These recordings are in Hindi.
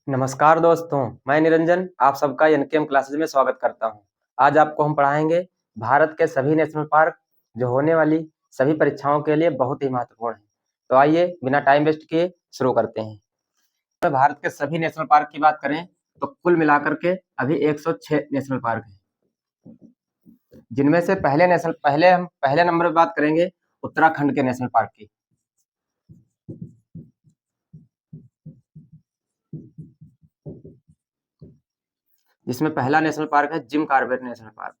नमस्कार दोस्तों, मैं निरंजन आप सबका एनकेएम क्लासेस में स्वागत करता हूं। आज आपको हम पढ़ाएंगे भारत के सभी नेशनल पार्क जो होने वाली सभी परीक्षाओं के लिए बहुत ही महत्वपूर्ण हैं। तो आइए बिना टाइम वेस्ट किए शुरू करते हैं। तो भारत के सभी नेशनल पार्क की बात करें तो कुल मिलाकर के अभी 106 नेशनल पार्क हैं, जिनमें से हम पहले नंबर पर बात करेंगे उत्तराखंड के नेशनल पार्क की। जिसमें पहला नेशनल पार्क है जिम कॉर्बेट नेशनल पार्क।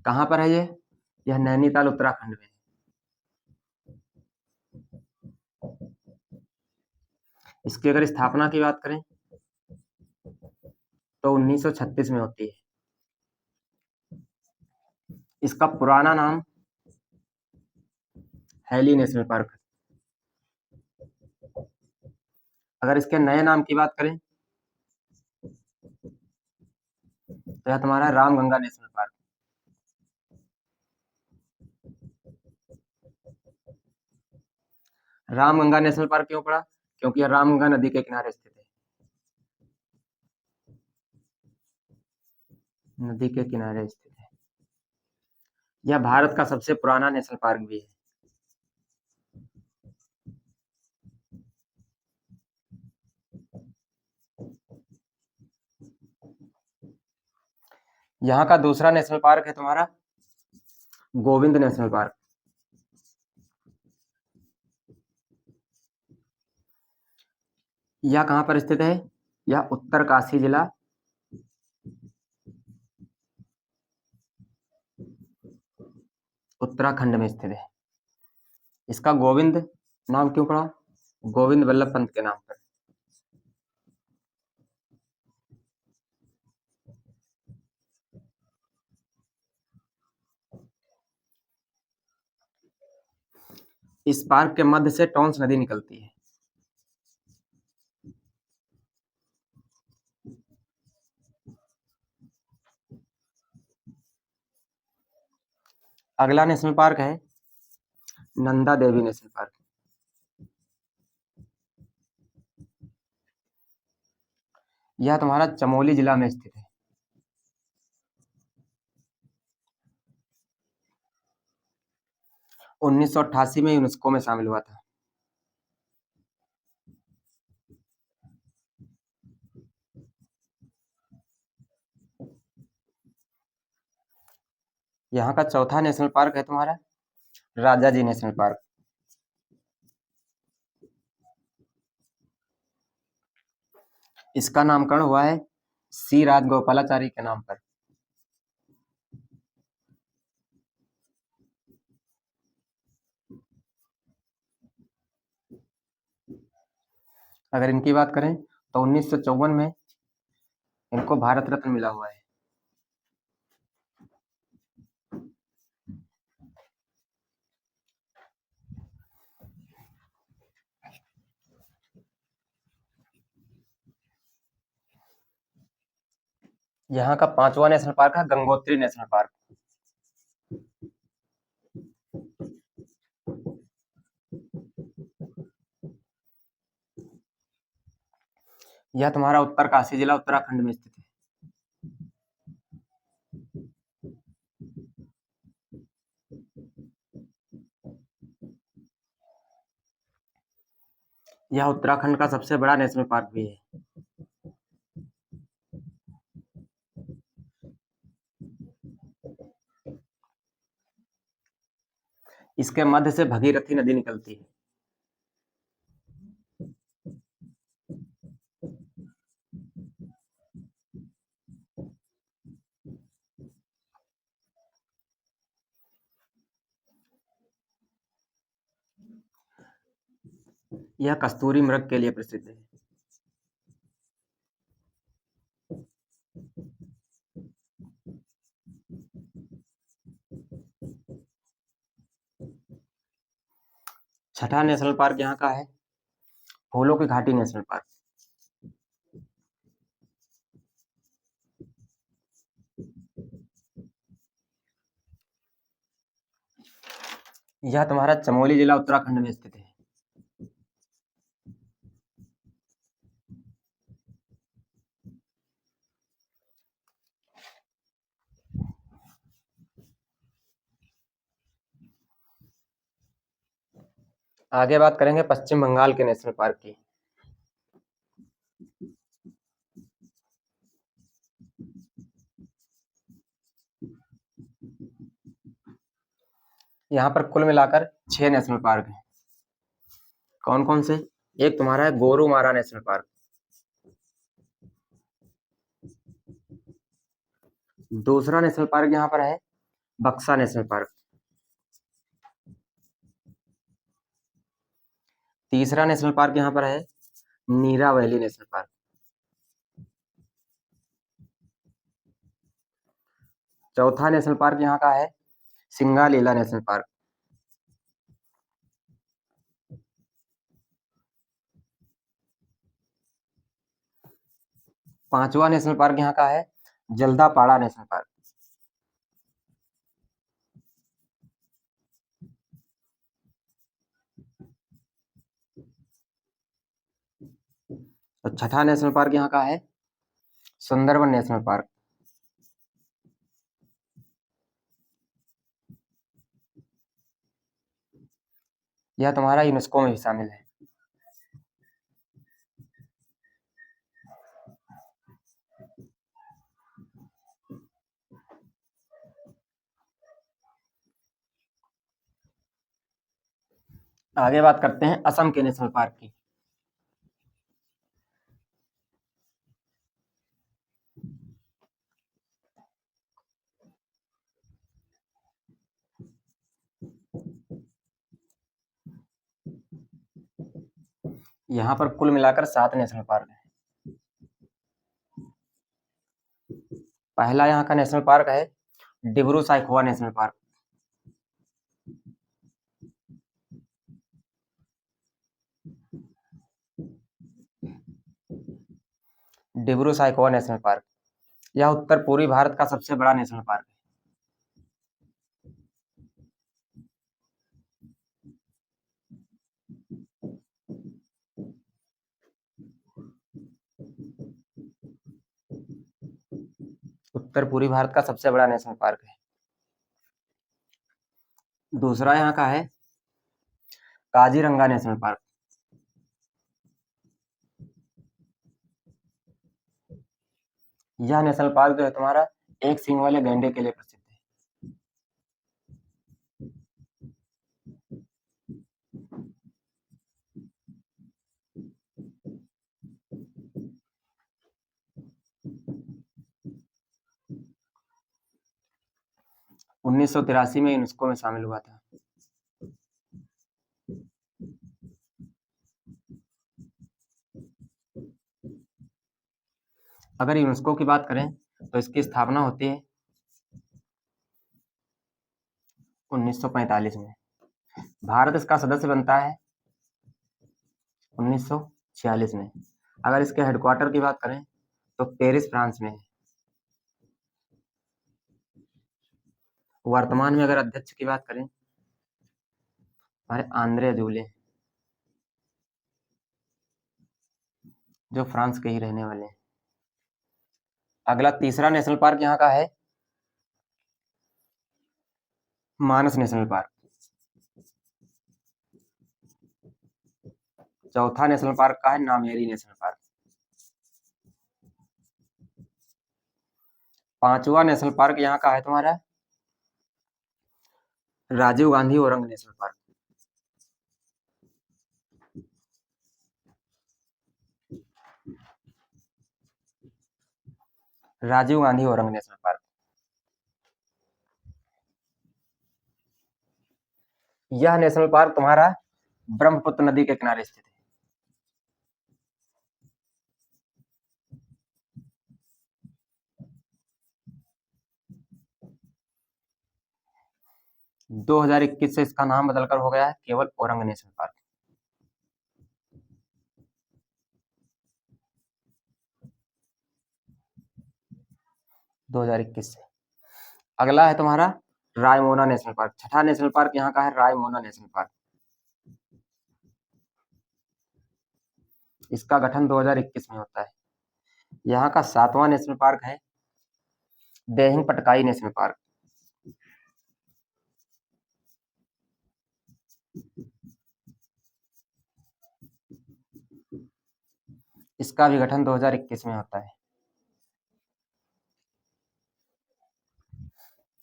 कहाँ पर है यह नैनीताल उत्तराखंड में। इसकी अगर स्थापना की बात करें तो 1936 में होती है। इसका पुराना नाम हैली नेशनल पार्क। अगर इसके नए नाम की बात करें तो यह तुम्हारा Ramganga national park. Ramganga national park क्यों पड़ा? क्योंकि यह रामगंगा नदी के किनारे स्थित है। नदी के किनारे स्थित है। यह भारत का सबसे पुराना नेशनल पार्क भी है। यहाँ का दूसरा नेशनल पार्क है तुम्हारा गोविंद नेशनल पार्क। यह कहाँ पर स्थित है? यह उत्तरकाशी जिला उत्तराखंड में स्थित है। इसका गोविंद नाम क्यों पड़ा? गोविंद वल्लभ पंत के नाम पर। इस पार्क के मध्य से टॉन्स नदी निकलती है। अगला नेशनल पार्क है नंदा देवी नेशनल पार्क। यह तुम्हारा चमोली जिला में स्थित है। 1988 में यूनेस्को में शामिल हुआ था। यहाँ का चौथा नेशनल पार्क है तुम्हारा राजाजी नेशनल पार्क। इसका नामकरण हुआ है सी राजगोपालाचारी के नाम पर। अगर इनकी बात करें तो 1954 में इनको भारत रत्न मिला हुआ है। यहाँ का पांचवा नेशनल पार्क है गंगोत्री नेशनल पार्क। यह तुम्हारा उत्तरकाशी जिला उत्तराखंड में स्थित है। यह उत्तराखंड का सबसे बड़ा नेशनल पार्क भी है। इसके मध्य से भगीरथी नदी निकलती है। यह कस्तूरी मृग के लिए प्रसिद्ध है। छठा नेशनल पार्क यहाँ का है फूलों की घाटी नेशनल पार्क। यह तुम्हारा चमोली जिला उत्तराखंड में स्थित है। आगे बात करेंगे पश्चिम बंगाल के नेशनल पार्क की। यहाँ पर कुल मिलाकर 6 नेशनल पार्क हैं। कौन कौन से? एक तुम्हारा है गोरुमारा नेशनल पार्क। दूसरा नेशनल पार्क यहाँ पर है बक्सा नेशनल पार्क। तीसरा नेशनल पार्क यहाँ पर है नीरा वैली नेशनल पार्क। चौथा नेशनल पार्क यहाँ का है सिंगालीला नेशनल पार्क। पांचवा नेशनल पार्क यहाँ का है जल्दापाड़ा नेशनल पार्क। और छठा नेशनल पार्क यहाँ का है सुंदरबन नेशनल पार्क। यह तुम्हारा यूनेस्को में भी शामिल है। आगे बात करते हैं असम के नेशनल पार्क की। यहाँ पर कुल मिलाकर 7 नेशनल पार्क हैं। पहला यहाँ का नेशनल पार्क है Dibru Saikhowa national park. Dibru Saikhowa national park यह उत्तर पूर्वी भारत का सबसे बड़ा नेशनल पार्क है। उत्तर पूर्वी भारत का सबसे बड़ा नेशनल पार्क है। दूसरा यहाँ का है काजीरंगा नेशनल पार्क। यह नेशनल पार्क जो है तुम्हारा एक सींग वाले गैंडे के लिए प्रसिद्ध है। उन्नीस सौ तिरासी में यूनेस्को में शामिल हुआ था। अगर यूनेस्को की बात करें तो इसकी स्थापना होती है 1945 में। भारत इसका सदस्य बनता है 1946 में। अगर इसके हेडक्वार्टर की बात करें तो पेरिस फ्रांस में है। वर्तमान में अगर अध्यक्ष की बात करें हमारे आंद्रे अजूले जो फ्रांस के ही रहने वाले हैं। अगला तीसरा नेशनल पार्क यहाँ का है मानस नेशनल पार्क। चौथा नेशनल पार्क का है नामेरी नेशनल पार्क। पांचवा नेशनल पार्क यहाँ का है तुम्हारा Rajiv Gandhi Orang national park. Rajiv Gandhi Orang national park यह नेशनल पार्क तुम्हारा ब्रह्मपुत्र नदी के किनारे स्थित है। - 2021 से इसका नाम बदलकर हो गया है केवल ओरंग नेशनल पार्क। दो हजार इक्कीस से। अगला है तुम्हारा रायमोना नेशनल पार्क। छठा नेशनल पार्क यहाँ का है रायमोना नेशनल पार्क। इसका गठन 2021 में होता है। यहाँ का सातवां नेशनल पार्क है देहिंग पटकाई नेशनल पार्क। इसका भी गठन 2021 में होता है।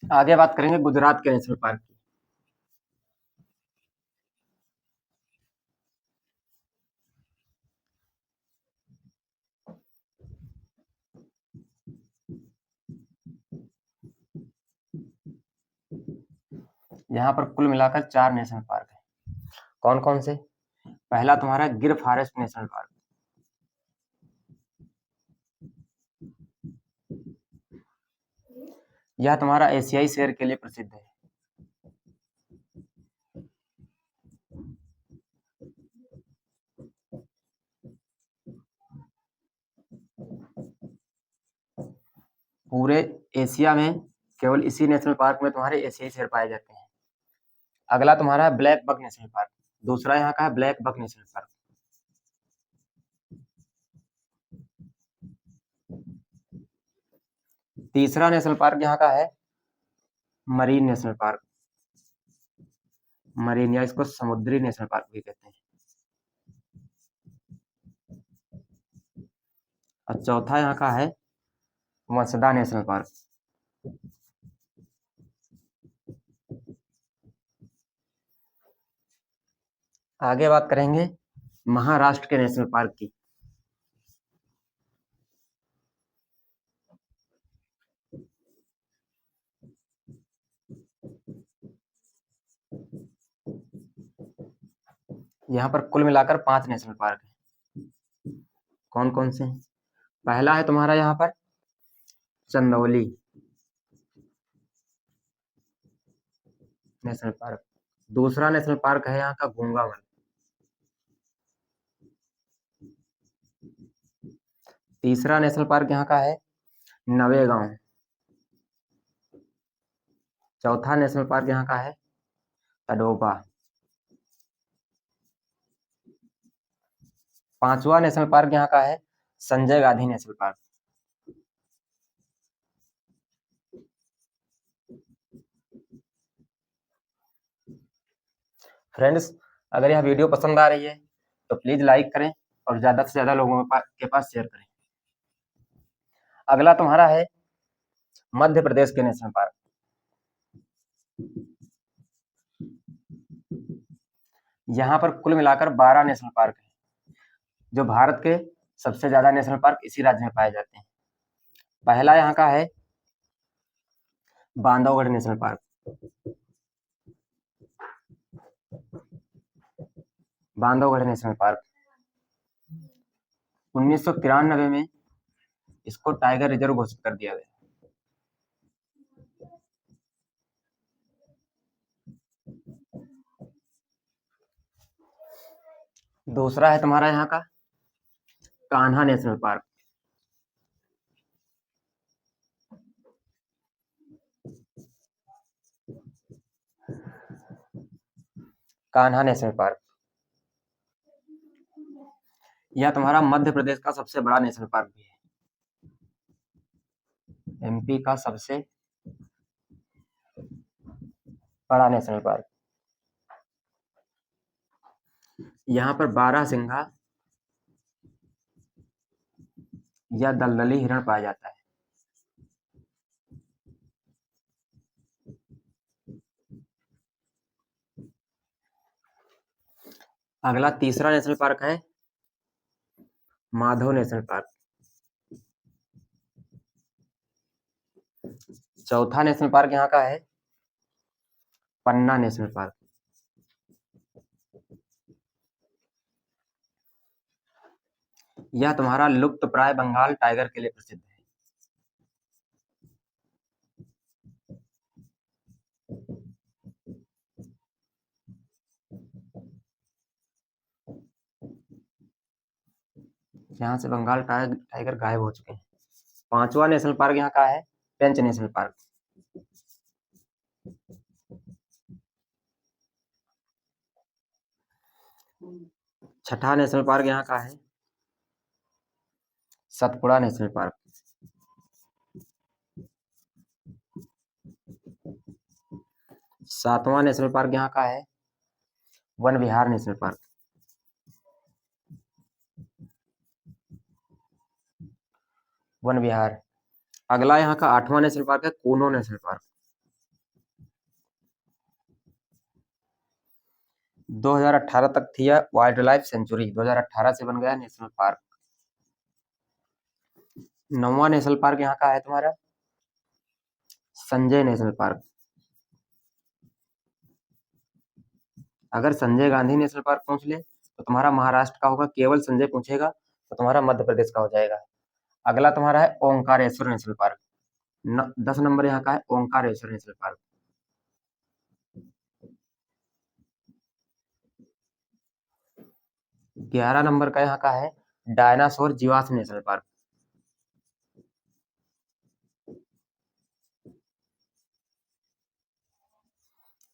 आगे बात करेंगे गुजरात के नेशनल पार्क की। यहाँ पर कुल मिलाकर 4 नेशनल पार्क है। कौन कौन से? पहला तुम्हारा गिर फॉरेस्ट नेशनल पार्क। यह तुम्हारा एशियाई शेर के लिए प्रसिद्ध है। पूरे एशिया में केवल इसी नेशनल पार्क में तुम्हारे एशियाई शेर पाए जाते हैं। अगला तुम्हारा है ब्लैक बक नेशनल पार्क। दूसरा यहाँ का है ब्लैक बक नेशनल पार्क। तीसरा नेशनल पार्क यहाँ का है मरीन नेशनल पार्क। मरीन या इसको समुद्री नेशनल पार्क भी कहते हैं। और चौथा यहाँ का है वसदा नेशनल पार्क। आगे बात करेंगे महाराष्ट्र के नेशनल पार्क की। यहाँ पर कुल मिलाकर 5 नेशनल पार्क हैं। कौन कौन से? पहला है तुम्हारा यहाँ पर चंदौली नेशनल पार्क। दूसरा नेशनल पार्क है यहाँ का गंगावन। तीसरा नेशनल पार्क यहाँ का है नवेगांव। चौथा नेशनल पार्क यहाँ का है तडोबा। पांचवा नेशनल पार्क यहाँ का है Sanjay Gandhi national park. Friends, अगर यह वीडियो पसंद आ रही है तो प्लीज लाइक करें और ज्यादा से ज्यादा लोगों के पास शेयर करें। अगला तुम्हारा है मध्य प्रदेश के नेशनल पार्क। यहाँ पर कुल मिलाकर 12 नेशनल पार्क है, जो भारत के सबसे ज्यादा नेशनल पार्क इसी राज्य में पाए जाते हैं। पहला यहाँ का है Bandhavgarh national park. Bandhavgarh national park 1993 में इसको टाइगर रिजर्व घोषित कर दिया गया। दूसरा है तुम्हारा यहाँ का Kanha national park. Kanha national park यह तुम्हारा मध्य प्रदेश का सबसे बड़ा नेशनल पार्क भी है। एमपी का सबसे बड़ा नेशनल पार्क। यहाँ पर 12 सिंघा या दलदली हिरण पाया जाता है। अगला तीसरा नेशनल पार्क है माधव नेशनल पार्क। चौथा नेशनल पार्क यहाँ का है पन्ना नेशनल पार्क। यह तुम्हारा लुप्त प्राय बंगाल टाइगर के लिए प्रसिद्ध है। यहाँ से बंगाल टाइगर गायब हो चुके हैं। पांचवा नेशनल पार्क यहाँ का है पेंच नेशनल पार्क। छठा नेशनल पार्क यहाँ का है सतपुड़ा नेशनल पार्क। सातवां नेशनल पार्क यहाँ का है वन विहार नेशनल पार्क। वन विहार। अगला यहाँ का आठवां नेशनल पार्क है कूनो नेशनल पार्क। 2018 तक थी यह वाइल्ड लाइफ सेंचुरी, 2018 से बन गया नेशनल पार्क। नौवां नेशनल पार्क यहाँ का है तुम्हारा संजय नेशनल पार्क। अगर संजय गांधी नेशनल पार्क पूछ ले तो तुम्हारा महाराष्ट्र का होगा, केवल संजय पूछेगा तो तुम्हारा मध्य प्रदेश का हो जाएगा। अगला तुम्हारा है ओंकारेश्वर नेशनल पार्क। 10 नंबर यहाँ का है ओंकारेश्वर नेशनल पार्क। 11 नंबर का यहाँ का है डायनासोर जीवाश्म नेशनल पार्क।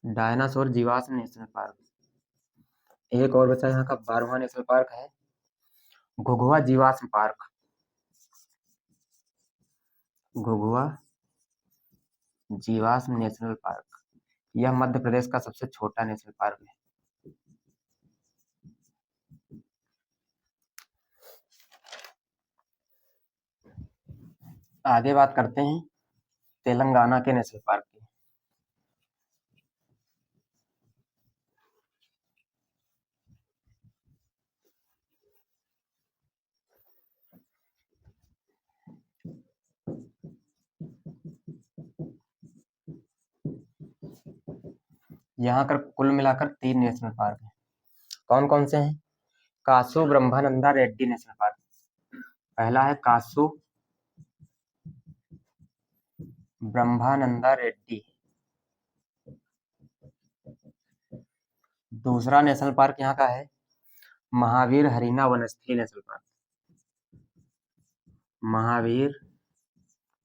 डायनासोर जीवाश्म नेशनल पार्क। एक और बचा यहाँ का 12वां नेशनल पार्क है घुघुआ जीवाश्म पार्क। घुघुआ जीवाश्म नेशनल पार्क, यह मध्य प्रदेश का सबसे छोटा नेशनल पार्क है। आगे बात करते हैं तेलंगाना के नेशनल पार्क की। यहाँ कर कुल मिलाकर 3 नेशनल पार्क हैं। कौन कौन से हैं? कासु ब्रह्मानंदा रेड्डी नेशनल पार्क। पहला है कासु ब्रह्मानंदा रेड्डी। दूसरा नेशनल पार्क यहाँ का है Mahavir Harina Vanasthali national park. Mahavir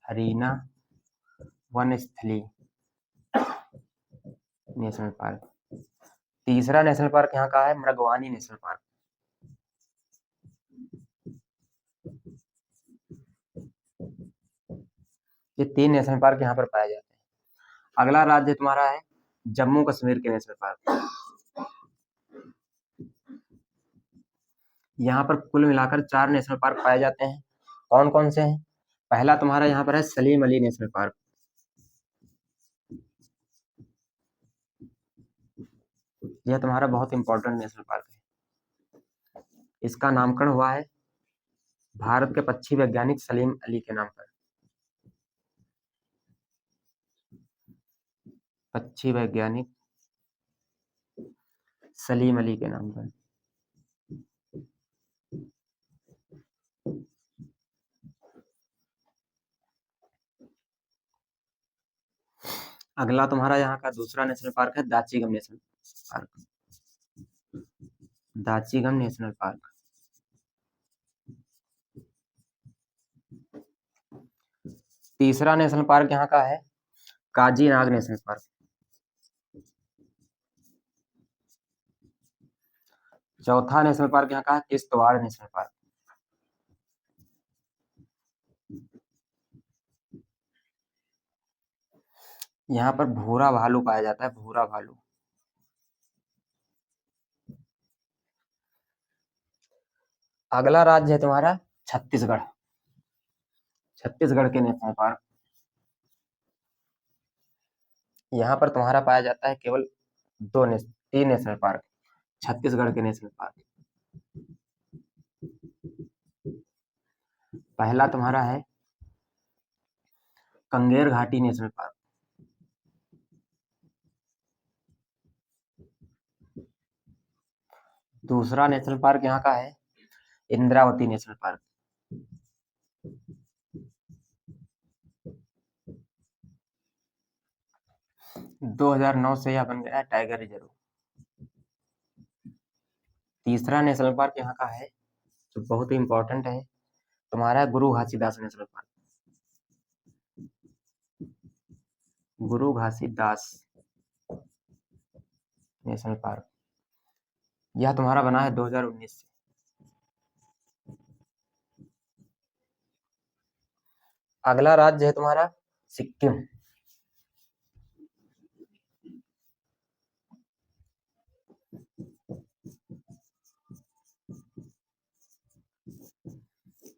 Harina Vanasthali national park. तीसरा नेशनल पार्क यहाँ का है मृगवानी नेशनल पार्क। ये 3 नेशनल पार्क यहाँ पर पाए जाते हैं। अगला राज्य तुम्हारा है जम्मू कश्मीर के नेशनल पार्क। यहाँ पर कुल मिलाकर 4 नेशनल पार्क पाए जाते हैं। कौन कौन से हैं? पहला तुम्हारा यहाँ पर है सलीम अली नेशनल पार्क। यह तुम्हारा बहुत इंपॉर्टेंट नेशनल पार्क है। इसका नामकरण हुआ है भारत के पक्षी वैज्ञानिक सलीम अली के नाम पर। पक्षी वैज्ञानिक सलीम अली के नाम पर। अगला तुम्हारा यहाँ का दूसरा नेशनल पार्क है Dachigam national park. Dachigam national park. तीसरा नेशनल पार्क यहाँ का है काजीनाग नेशनल पार्क। चौथा नेशनल पार्क यहाँ का है किश्तवाड़ नेशनल पार्क। यहाँ पर भूरा भालू पाया जाता है, भूरा भालू। अगला राज्य है तुम्हारा छत्तीसगढ़। छत्तीसगढ़ के नेशनल पार्क। यहाँ पर तुम्हारा पाया जाता है केवल 3 नेशनल पार्क छत्तीसगढ़ के नेशनल पार्क। पहला तुम्हारा है कंगेर घाटी नेशनल पार्क। दूसरा नेशनल पार्क यहाँ का है इंद्रावती नेशनल पार्क। - 2009 से यह बन गया है टाइगर रिजर्व। तीसरा नेशनल पार्क यहाँ का है जो बहुत ही इंपॉर्टेंट है तुम्हारा गुरु घासीदास नेशनल पार्क। गुरु घासीदास नेशनल पार्क, यह तुम्हारा बना है 2019 से। अगला राज्य है तुम्हारा सिक्किम।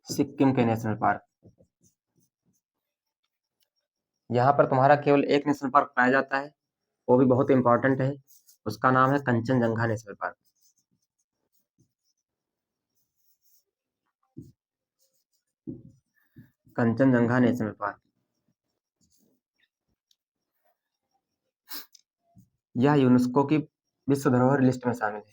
सिक्किम के नेशनल पार्क, यहाँ पर तुम्हारा केवल एक नेशनल पार्क पाया जाता है, वो भी बहुत इंपॉर्टेंट है। उसका नाम है Kanchenjunga national park. Kanchenjunga national park, यह यूनेस्को की विश्व धरोहर लिस्ट में शामिल है।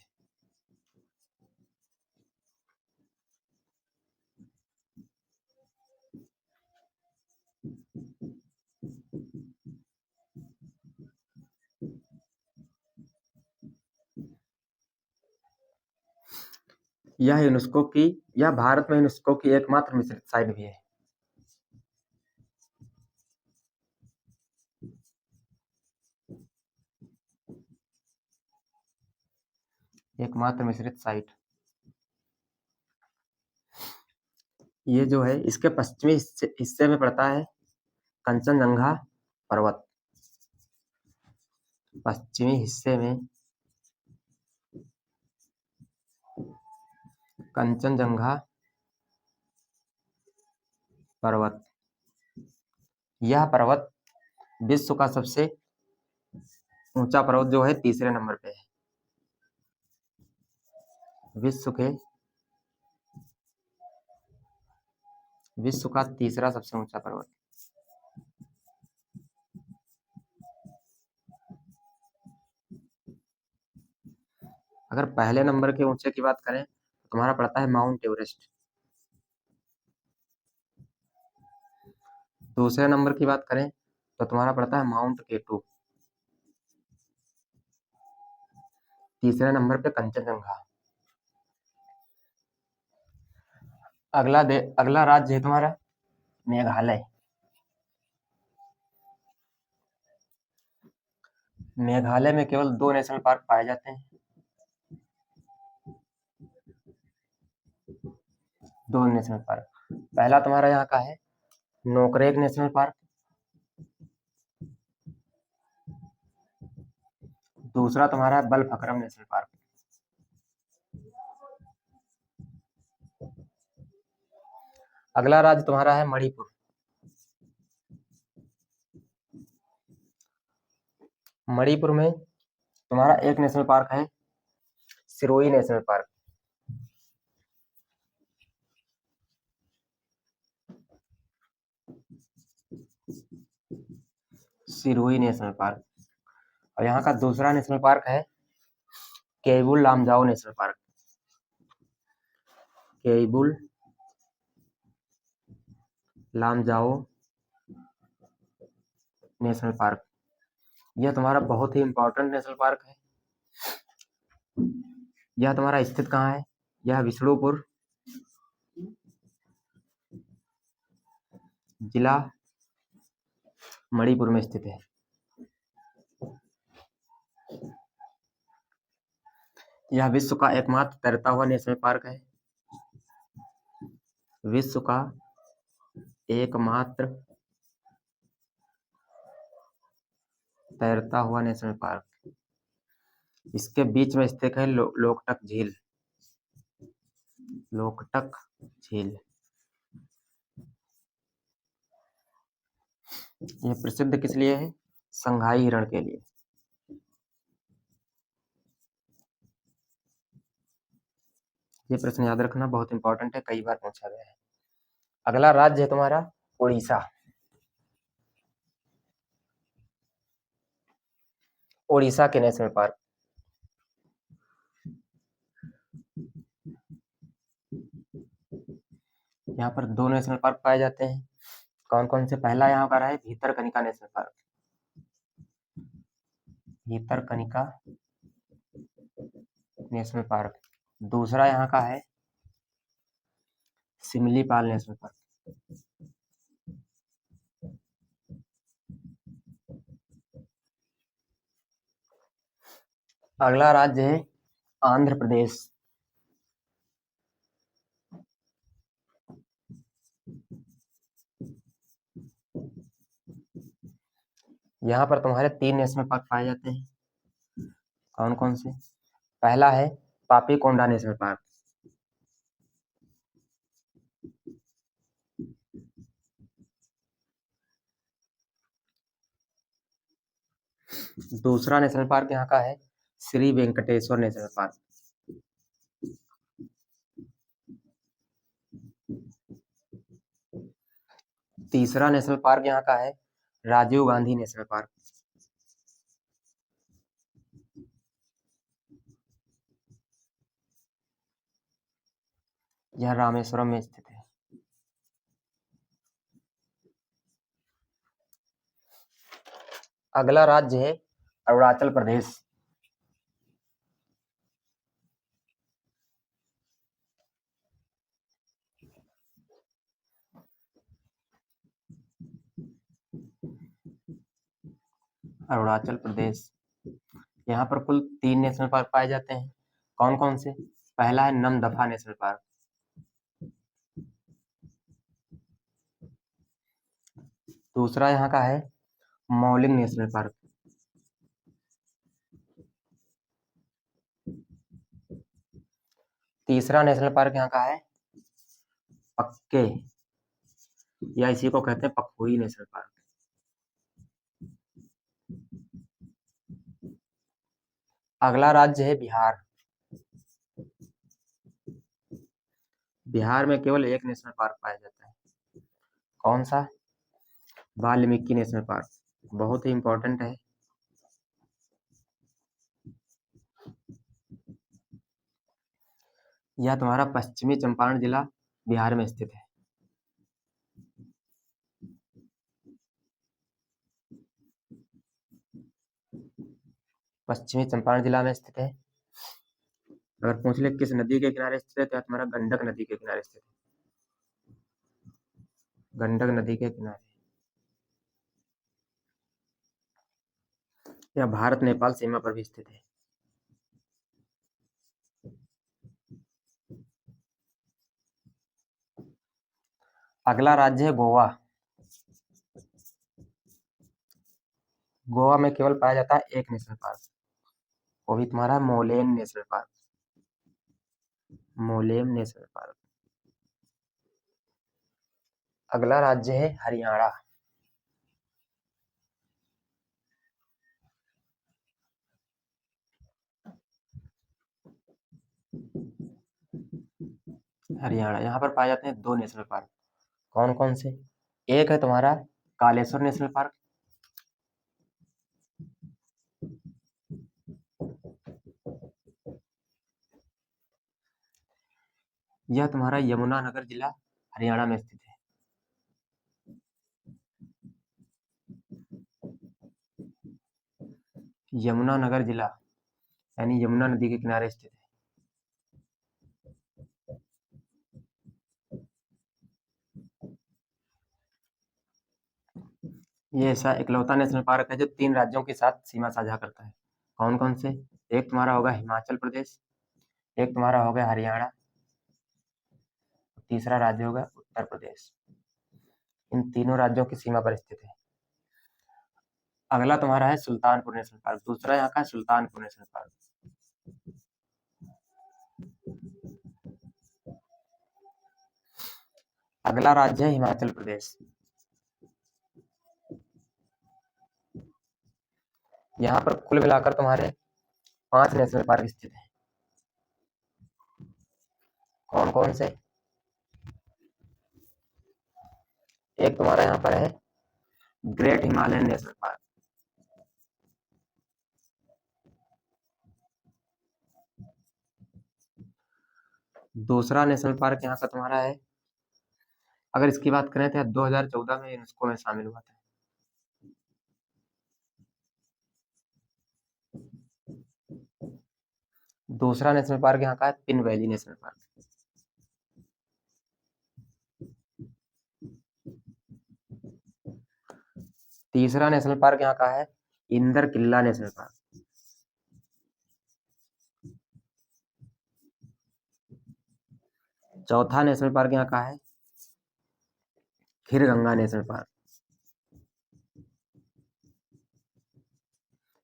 यह भारत में यूनेस्को की एकमात्र मिश्रित साइट भी है। एकमात्र मिश्रित साइट। ये जो है इसके पश्चिमी हिस्से में पड़ता है कंचनजंगा पर्वत। पश्चिमी हिस्से में कंचनजंगा पर्वत। यह पर्वत विश्व का सबसे ऊंचा पर्वत जो है तीसरे नंबर पे है। विश्व का तीसरा सबसे ऊंचा पर्वत। अगर पहले नंबर के ऊंचे की बात करें तो तुम्हारा पड़ता है माउंट एवरेस्ट। दूसरे नंबर की बात करें तो तुम्हारा पड़ता है माउंट केटू। तीसरे नंबर पे कंचनजंगा। अगला राज्य है तुम्हारा मेघालय। मेघालय में केवल 2 नेशनल पार्क पाए जाते हैं। 2 नेशनल पार्क। पहला तुम्हारा यहाँ का है नोकरेक नेशनल पार्क। दूसरा तुम्हारा है बलफक्रम नेशनल पार्क। अगला राज्य तुम्हारा है मणिपुर। मणिपुर में तुम्हारा एक नेशनल पार्क है Sirohi national park. Sirohi national park. और यहाँ का दूसरा नेशनल पार्क है Keibul Lamjao national park. Keibul Lamjao national park. यह तुम्हारा बहुत ही इंपॉर्टेंट नेशनल पार्क है। यह तुम्हारा स्थित कहाँ है? यह विष्णुपुर जिला मणिपुर में स्थित है। यह विश्व का एकमात्र तैरता हुआ नेशनल पार्क है। विश्व का एकमात्र तैरता हुआ नेशनल पार्क। इसके बीच में स्थित है लोकटक झील। लोकटक झील यह प्रसिद्ध किस लिए है? संघाई हिरण के लिए। ये प्रश्न याद रखना बहुत इंपॉर्टेंट है, कई बार पूछा गया है। अगला राज्य है तुम्हारा उड़ीसा। उड़ीसा के नेशनल पार्क। यहाँ पर 2 नेशनल पार्क पाए जाते हैं। कौन कौन से? पहला यहाँ पर है Bhitarkanika national park. Bhitarkanika national park. दूसरा यहाँ का है सिमलीपाल नेशनल पार्क। अगला राज्य है आंध्र प्रदेश। यहाँ पर तुम्हारे 3 नेशनल पार्क पाए जाते हैं। कौन कौन से? पहला है पापी-कोंडा नेशनल पार्क। दूसरा नेशनल पार्क यहाँ का है श्री वेंकटेश्वर नेशनल पार्क। तीसरा नेशनल पार्क यहाँ का है राजीव गांधी नेशनल पार्क। यह रामेश्वरम में स्थित है। अगला राज्य है अरुणाचल प्रदेश। अरुणाचल प्रदेश, यहाँ पर कुल 3 नेशनल पार्क पाए जाते हैं। कौन कौन से? पहला है नमदफा नेशनल पार्क। दूसरा यहाँ का है मौलिंग नेशनल पार्क। तीसरा नेशनल पार्क यहाँ का है पक्के, या इसी को कहते हैं पखोई नेशनल पार्क। अगला राज्य है बिहार। बिहार में केवल एक नेशनल पार्क पाया जाता है। कौन सा? Valmiki national park. बहुत ही इंपॉर्टेंट है। यह तुम्हारा पश्चिमी चंपारण जिला बिहार में स्थित है। पश्चिमी चंपारण जिला में स्थित है। अगर पूछ ले किस नदी के किनारे स्थित है तो तुम्हारा गंडक नदी के किनारे स्थित है। गंडक नदी के किनारे। यह भारत नेपाल सीमा पर भी स्थित है। अगला राज्य है गोवा। गोवा में केवल पाया जाता है एक नेशनल पार्क, वो भी तुम्हारा Mollem national park. Mollem national Park. अगला राज्य है हरियाणा। हरियाणा, यहाँ पर पाए जाते हैं 2 नेशनल पार्क। कौन कौन से? एक है तुम्हारा कालेश्वर नेशनल पार्क। यह तुम्हारा यमुनानगर जिला हरियाणा में स्थित है। यमुनानगर जिला यानी यमुना नदी के किनारे स्थित है। ये ऐसा इकलौता नेशनल पार्क है जो 3 राज्यों के साथ सीमा साझा करता है। कौन कौन से? एक तुम्हारा होगा हिमाचल प्रदेश, एक तुम्हारा होगा हरियाणा, तीसरा राज्य होगा उत्तर प्रदेश। इन तीनों राज्यों की सीमा पर स्थित है। अगला तुम्हारा है सुल्तानपुर नेशनल पार्क। दूसरा यहाँ का सुल्तानपुर नेशनल पार्क। अगला राज्य है हिमाचल प्रदेश। यहाँ पर कुल मिलाकर तुम्हारे 5 नेशनल पार्क स्थित हैं। कौन कौन से? एक तुम्हारा यहाँ पर है ग्रेट हिमालयन नेशनल पार्क। दूसरा नेशनल पार्क यहाँ का तुम्हारा है, अगर इसकी बात करें तो 2014 में यूनेस्को में शामिल हुआ था। दूसरा नेशनल पार्क यहाँ का है पिन वैली नेशनल पार्क। तीसरा नेशनल पार्क यहाँ का है इंदर किल्ला नेशनल पार्क। चौथा नेशनल पार्क यहाँ का है खीरगंगा नेशनल पार्क।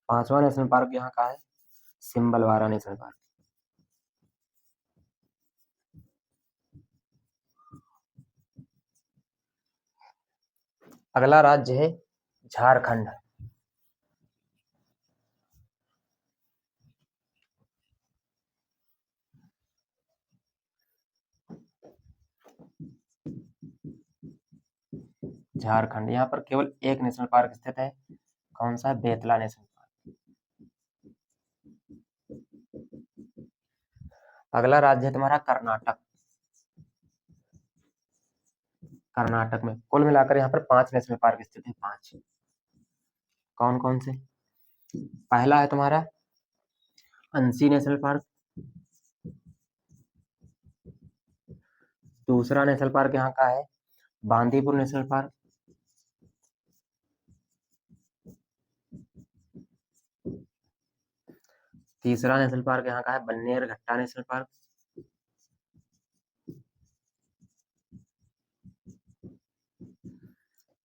पांचवा नेशनल पार्क यहाँ का है सिम्बलवारा नेशनल पार्क। अगला राज्य है झारखंड। झारखंड, यहाँ पर केवल एक नेशनल पार्क स्थित है। कौन सा? Betla national Park. अगला राज्य है तुम्हारा कर्नाटक। कर्नाटक में कुल मिलाकर यहाँ पर 5 नेशनल पार्क स्थित है। 5। कौन कौन से? पहला है तुम्हारा अंसी नेशनल पार्क। दूसरा नेशनल पार्क यहाँ का है बांदीपुर नेशनल पार्क। तीसरा नेशनल पार्क यहाँ का है बन्नेरघट्टा नेशनल पार्क।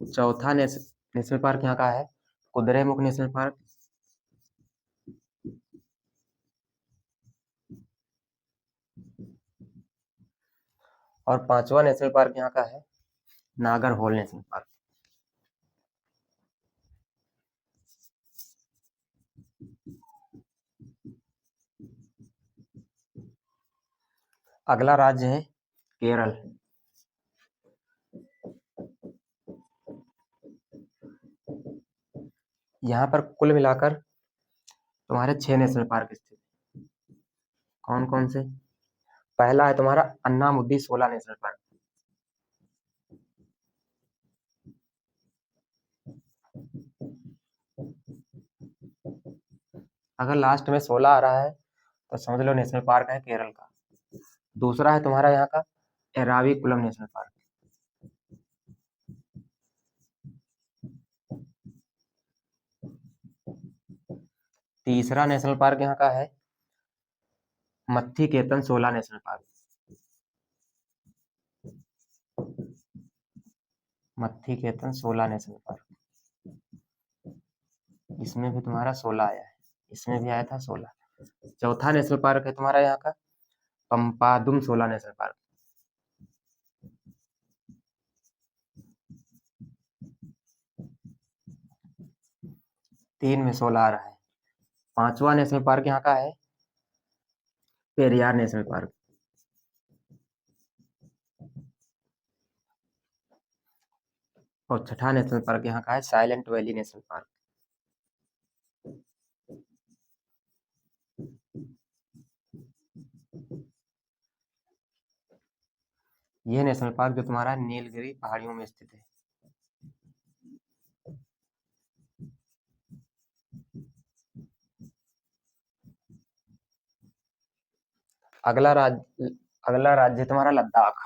चौथा नेशनल पार्क यहाँ का है कुद्रेमुख नेशनल पार्क। और पांचवा नेशनल पार्क यहाँ का है नागरहोल नेशनल पार्क। अगला राज्य है केरल। यहाँ पर कुल मिलाकर तुम्हारे 6 नेशनल पार्क स्थित। कौन कौन से? पहला है तुम्हारा अन्नामुद्दी सोला नेशनल पार्क। अगर लास्ट में 16 आ रहा है तो समझ लो नेशनल पार्क है केरल का। दूसरा है तुम्हारा यहाँ का एराविकुलम नेशनल पार्क। तीसरा नेशनल पार्क यहाँ का है मत्थीकेतन सोला नेशनल पार्क। मत्थीकेतन सोला नेशनल पार्क, इसमें भी तुम्हारा 16 आया है, इसमें भी आया था 16। चौथा नेशनल पार्क है तुम्हारा यहाँ का पंपादुम सोला नेशनल पार्क। तीन में 16 आ रहा है। पांचवा नेशनल पार्क यहाँ का है पेरियार नेशनल पार्क। और छठा नेशनल पार्क यहाँ का है साइलेंट वैली नेशनल पार्क। यह नेशनल पार्क जो तुम्हारा नीलगिरी पहाड़ियों में स्थित है। अगला राज्य तुम्हारा लद्दाख।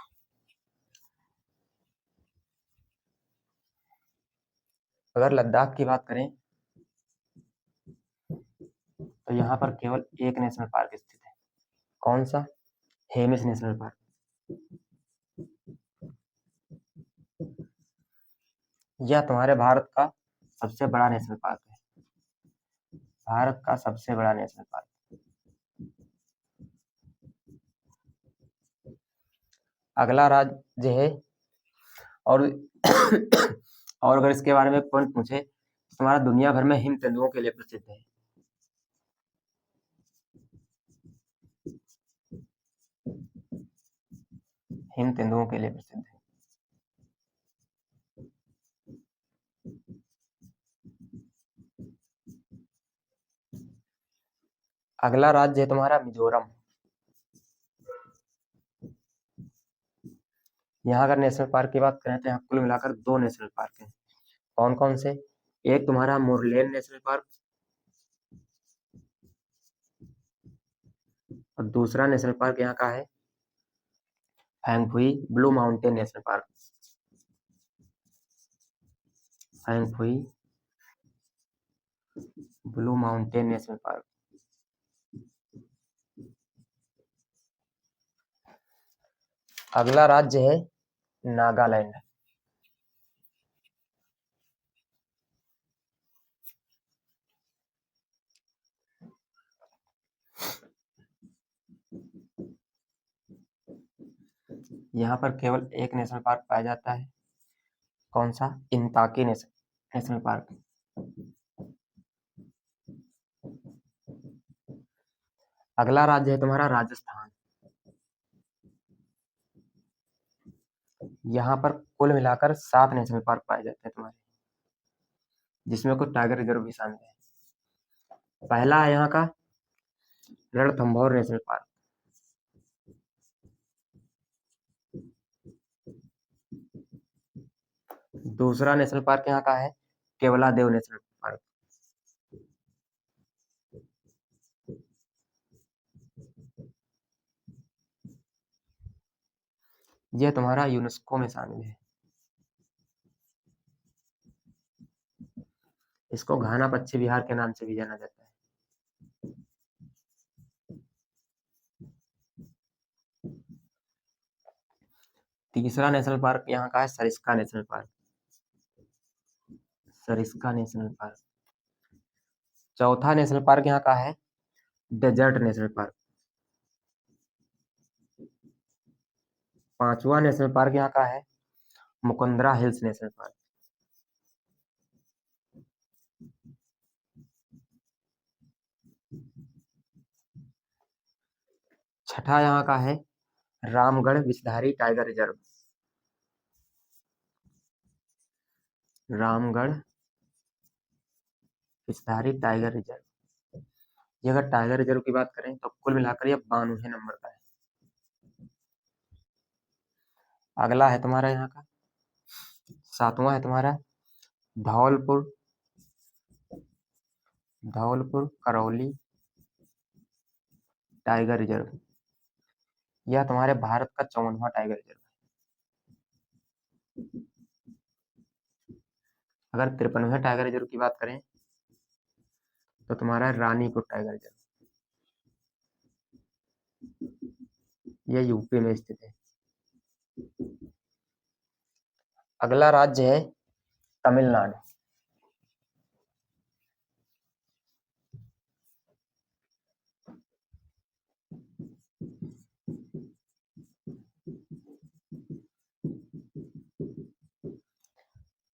अगर लद्दाख की बात करें तो यहाँ पर केवल एक नेशनल पार्क स्थित है। कौन सा? Hemis national park. यह तुम्हारे भारत का सबसे बड़ा नेशनल पार्क है। भारत का सबसे बड़ा नेशनल पार्क। अगला राज्य है और और अगर इसके बारे में कौन पूछे तो तुम्हारा दुनिया भर में हिम तेंदुओं के लिए प्रसिद्ध है। हिम तेंदुओं के लिए प्रसिद्ध है। अगला राज्य है तुम्हारा मिजोरम। यहाँ अगर नेशनल पार्क की बात करें तो यहाँ कुल मिलाकर 2 नेशनल पार्क हैं। कौन कौन से? एक तुम्हारा मुरलेन नेशनल पार्क और दूसरा नेशनल पार्क यहाँ का है Phangpui Blue Mountain National Park. Phangpui Blue Mountain National Park. अगला राज्य है नागालैंड। यहाँ पर केवल एक नेशनल पार्क पाया जाता है। कौन सा? इंताकी नेशनल पार्क। अगला राज्य है तुम्हारा राजस्थान। यहाँ पर कुल मिलाकर 7 नेशनल पार्क पाए जाते हैं तुम्हारे, जिसमें कुछ टाइगर रिजर्व भी शामिल है। पहला है यहाँ का रणथंभौर नेशनल पार्क। दूसरा नेशनल पार्क यहाँ का है केवलादेव नेशनल पार्क। यह तुम्हारा यूनेस्को में शामिल है। इसको घाना पश्चिम बिहार के नाम से भी जाना जाता है। तीसरा नेशनल पार्क यहाँ का है Sariska national park. Sariska national park. चौथा नेशनल पार्क यहाँ का है डेजर्ट नेशनल पार्क। पांचवा नेशनल पार्क यहाँ का है मुकुंदरा हिल्स नेशनल पार्क। छठा यहाँ का है Ramgarh Vishdhari tiger reserve. Ramgarh Vishdhari tiger reserve. ये अगर टाइगर रिजर्व की बात करें तो कुल मिलाकर ये 92वें नंबर का है। अगला है तुम्हारा यहाँ का सातवां है तुम्हारा धौलपुर करौली टाइगर रिजर्व। यह तुम्हारे भारत का 54वां टाइगर रिजर्व है। अगर 53वें टाइगर रिजर्व की बात करें तो तुम्हारा रानीपुर टाइगर रिजर्व। यह यूपी में स्थित है। अगला राज्य है तमिलनाडु।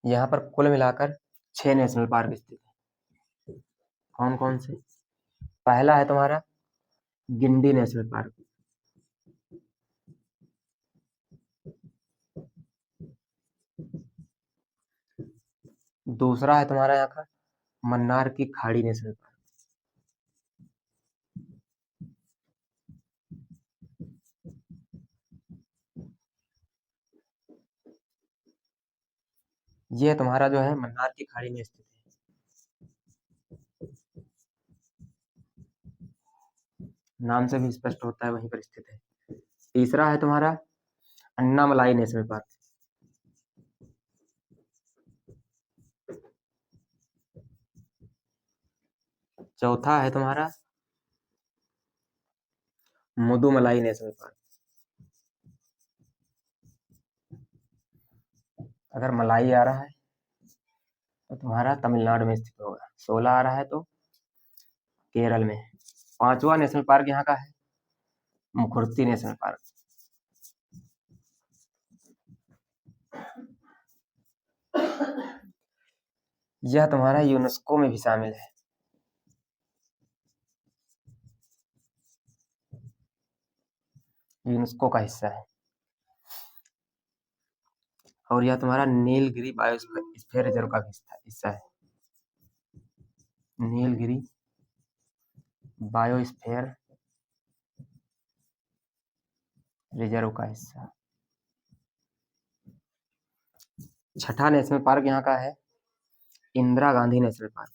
यहाँ पर कुल मिलाकर 6 नेशनल पार्क स्थित है। कौन कौन से? पहला है तुम्हारा गिंडी नेशनल पार्क। दूसरा है तुम्हारा यहाँ का मन्नार की खाड़ी नेशनल पार्क। ये तुम्हारा जो है मन्नार की खाड़ी में स्थित है। नाम से भी स्पष्ट होता है वहीं पर स्थित है। तीसरा है तुम्हारा अन्नामलाई नेशनल पार्क। चौथा है तुम्हारा मुदुमलाई नेशनल पार्क। अगर मलाई आ रहा है तो तुम्हारा तमिलनाडु में स्थित होगा। 16 आ रहा है तो केरल में। पांचवा नेशनल पार्क यहाँ का है मुखुर्ती नेशनल पार्क। यह तुम्हारा यूनेस्को में भी शामिल है। यूनेस्को का हिस्सा है। और यह तुम्हारा नीलगिरी बायोस्फीयर रिजर्व का भी हिस्सा है। नीलगिरी बायोस्फीयर रिजर्व का हिस्सा। छठा नेशनल पार्क यहाँ का है इंदिरा गांधी नेशनल पार्क।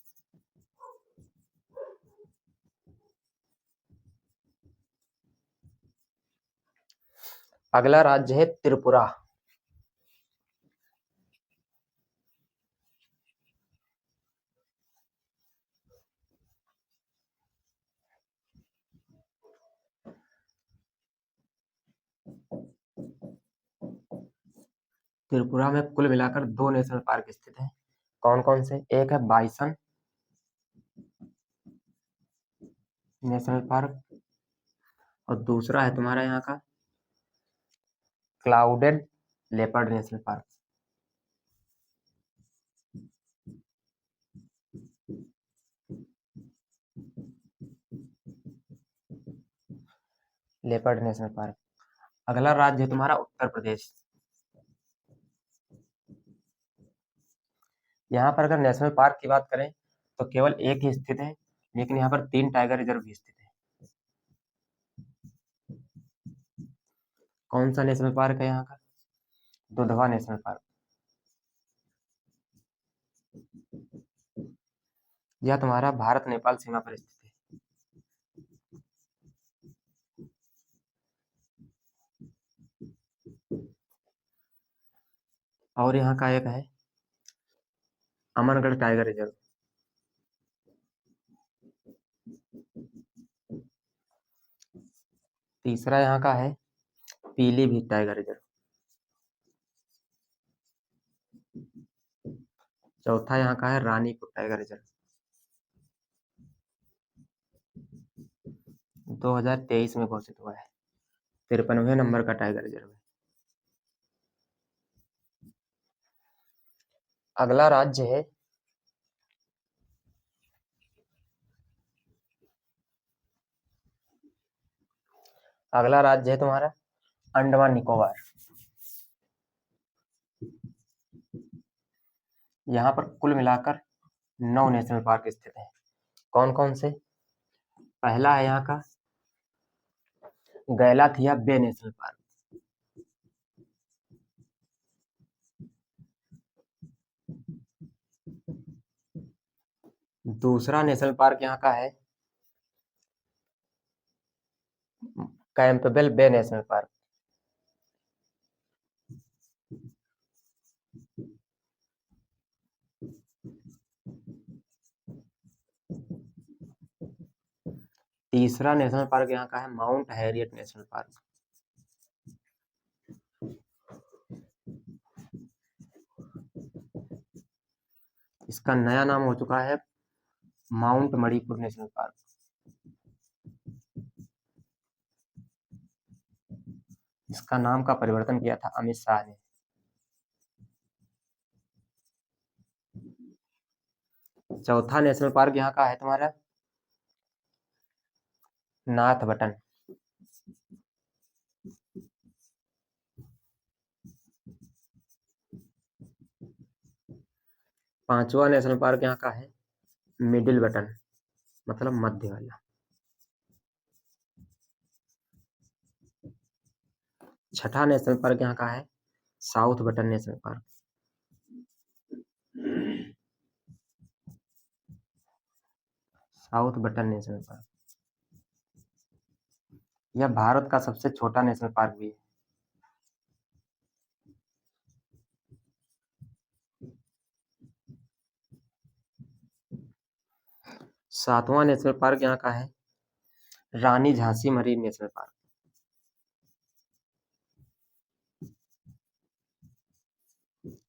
अगला राज्य है त्रिपुरा। त्रिपुरा में कुल मिलाकर 2 नेशनल पार्क स्थित हैं। कौन कौन से? एक है बाइसन नेशनल पार्क और दूसरा है तुम्हारा यहाँ का clouded leopard national park. Leopard national Park. अगला राज्य है तुम्हारा उत्तर प्रदेश। यहाँ पर अगर नेशनल पार्क की बात करें तो केवल एक ही स्थित है, लेकिन यहाँ पर 3 टाइगर रिजर्व भी स्थित है। कौन सा नेशनल पार्क है यहाँ का? Dudhwa national park. यह तुम्हारा भारत नेपाल सीमा पर स्थित है। और यहाँ का एक है अमरगढ़ टाइगर रिजर्व। तीसरा यहाँ का है पीलीभीत टाइगर रिजर्व। चौथा यहाँ का है रानीपुर टाइगर रिजर्व। 2023 में घोषित हुआ है। 53वें नंबर का टाइगर रिजर्व है। अगला राज्य है तुम्हारा अंडमान निकोबार। यहाँ पर कुल मिलाकर 9 नेशनल पार्क स्थित हैं। कौन कौन से? पहला है यहाँ का गैलाथिया बे नेशनल पार्क। दूसरा नेशनल पार्क यहाँ का है कैंपबेल बे नेशनल पार्क। तीसरा नेशनल पार्क यहाँ का है माउंट हैरियट नेशनल पार्क। इसका नया नाम हो चुका है माउंट मणिपुर नेशनल पार्क। इसका नाम का परिवर्तन किया था अमित शाह ने। चौथा नेशनल पार्क यहाँ का है तुम्हारा नाथ बटन। पांचवा नेशनल पार्क यहाँ का है मिडिल बटन, मतलब मध्य वाला। छठा नेशनल पार्क यहाँ का है south button national park. South button national park यह भारत का सबसे छोटा नेशनल पार्क भी है। सातवां नेशनल पार्क यहाँ का है Rani Jhansi Marine National Park.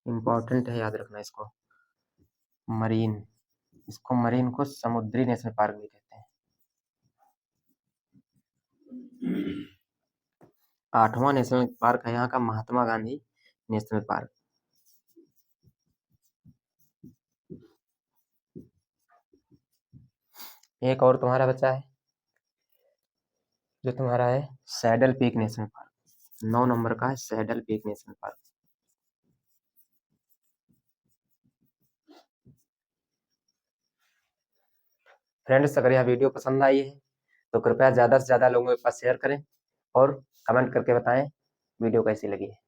Important है, याद रखना इसको। मरीन, इसको मरीन को समुद्री नेशनल पार्क भी कहते हैं। आठवां नेशनल पार्क है यहाँ का महात्मा गांधी नेशनल पार्क। एक और तुम्हारा बचा है जो तुम्हारा है saddle peak national park. 9 number का है saddle peak national park. Friends, अगर यह वीडियो पसंद आई है तो कृपया ज़्यादा से ज़्यादा लोगों के पास शेयर करें और कमेंट करके बताएं वीडियो कैसी लगी है।